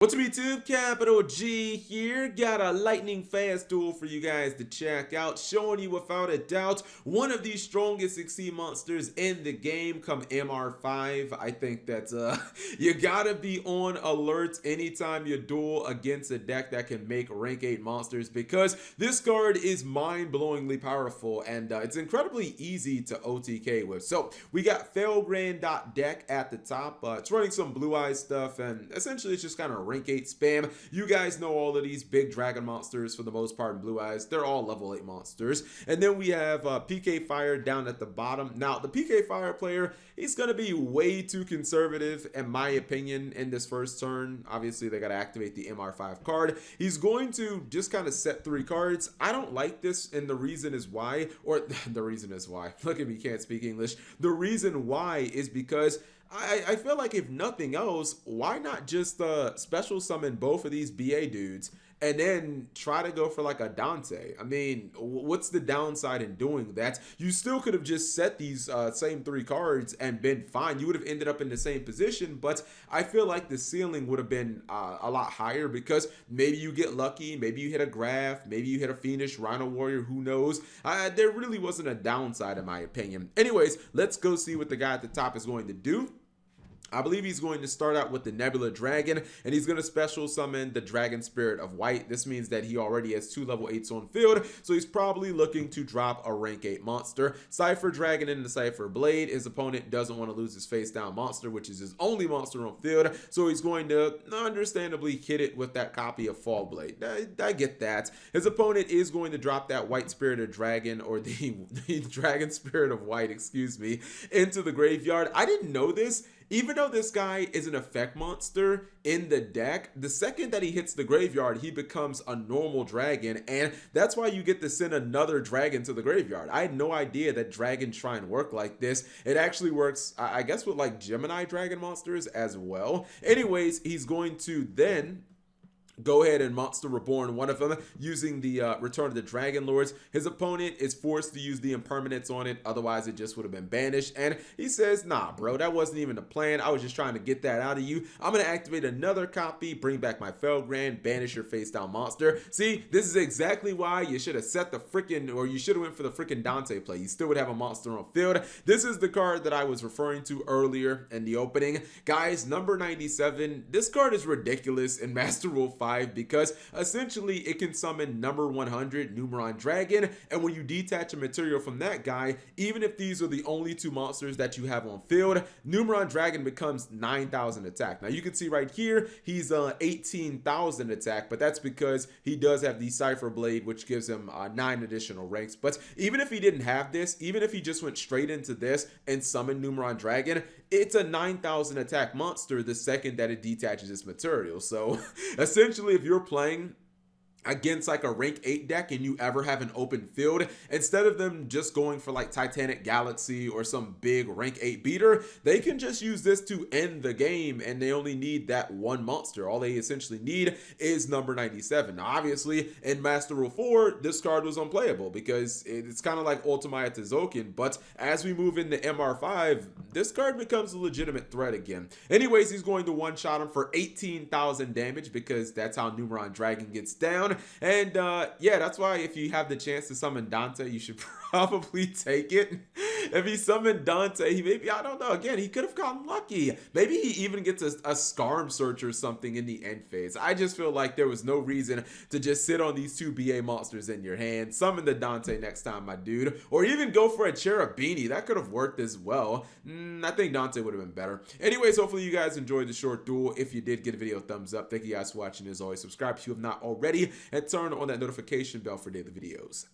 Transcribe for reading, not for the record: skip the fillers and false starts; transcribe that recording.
What's up YouTube, Capital G here, got a lightning fast duel for you guys to check out, showing you without a doubt one of the strongest Exceed monsters in the game come MR5. I think that you gotta be on alert anytime you duel against a deck that can make rank 8 monsters, because this card is mind-blowingly powerful and it's incredibly easy to OTK with. So we got Felgrand.deck at the top. It's running some Blue Eyes stuff, and essentially it's just kind of rank 8 spam. You guys know all of these big dragon monsters for the most part in Blue Eyes. They're all level 8 monsters. And then we have PK Fire down at the bottom. Now, the PK Fire player, he's going to be way too conservative, in my opinion, in this first turn. Obviously, they got to activate the MR5 card. He's going to just kind of set 3 cards. I don't like this, and the reason is why, or the reason is why. Look at me, can't speak English. The reason why is because I feel like, if nothing else, why not just special summon both of these BA dudes and then try to go for like a Dante? I mean, what's the downside in doing that? You still could have just set these same 3 cards and been fine. You would have ended up in the same position, but I feel like the ceiling would have been a lot higher, because maybe you get lucky, maybe you hit a Graph, maybe you hit a Fiendish Rhino Warrior, who knows? There really wasn't a downside in my opinion. Anyways, let's go see what the guy at the top is going to do. I believe he's going to start out with the Nebula Dragon, and he's going to special summon the Dragon Spirit of White. This means that he already has 2 level 8s on field, so he's probably looking to drop a rank 8 monster. Cypher Dragon into Cypher Blade. His opponent doesn't want to lose his face down monster, which is his only monster on field, so he's going to understandably hit it with that copy of Fall Blade. I get that. His opponent is going to drop that White Spirited Dragon, or the Dragon Spirit of White, excuse me, into the graveyard. I didn't know this. Even though this guy is an effect monster in the deck, the second that he hits the graveyard, he becomes a normal dragon, and that's why you get to send another dragon to the graveyard. I had no idea that dragons try and work like this. It actually works, I guess, with like Gemini dragon monsters as well. Anyways, he's going to then go ahead and Monster Reborn one of them using the Return of the Dragon Lords. His opponent is forced to use the impermanence on it, otherwise it just would have been banished. And he says, nah bro, that wasn't even the plan. I was just trying to get that out of you. I'm going to activate another copy, bring back my Felgrand, banish your face down monster. See, this is exactly why you should have set the freaking, or you should have went for the freaking Dante play. You still would have a monster on field. This is the card that I was referring to earlier in the opening. Guys, number 97, this card is ridiculous in Master Rule 5, because essentially it can summon number 100 Numeron Dragon, and when you detach a material from that guy, even if these are the only 2 monsters that you have on field, Numeron Dragon becomes 9,000 attack. Now you can see right here he's 18,000 attack, but that's because he does have the Cypher Blade, which gives him 9 additional ranks. But even if he didn't have this, even if he just went straight into this and summoned Numeron Dragon, it's a 9,000 attack monster the second that it detaches its material. So essentially, if you're playing against like a rank 8 deck and you ever have an open field, instead of them just going for like Titanic Galaxy or some big rank 8 beater, they can just use this to end the game, and they only need that one monster. All they essentially need is number 97. Now obviously in Master Rule 4 this card was unplayable because it's kind of like Ultimate Tezokin, but as we move into MR5, this card becomes a legitimate threat again. Anyways, he's going to one-shot him for 18,000 damage, because that's how Numeron Dragon gets down. And yeah, that's why if you have the chance to summon Dante, you should probably take it. If he summoned Dante, he maybe, I don't know, again, he could have gotten lucky. Maybe he even gets a Scarm Search or something in the end phase. I just feel like there was no reason to just sit on these 2 BA monsters in your hand. Summon the Dante next time, my dude. Or even go for a Cherubini. That could have worked as well. I think Dante would have been better. Anyways, hopefully you guys enjoyed the short duel. If you did, give the video a thumbs up. Thank you guys for watching. As always, subscribe if you have not already, and turn on that notification bell for daily videos.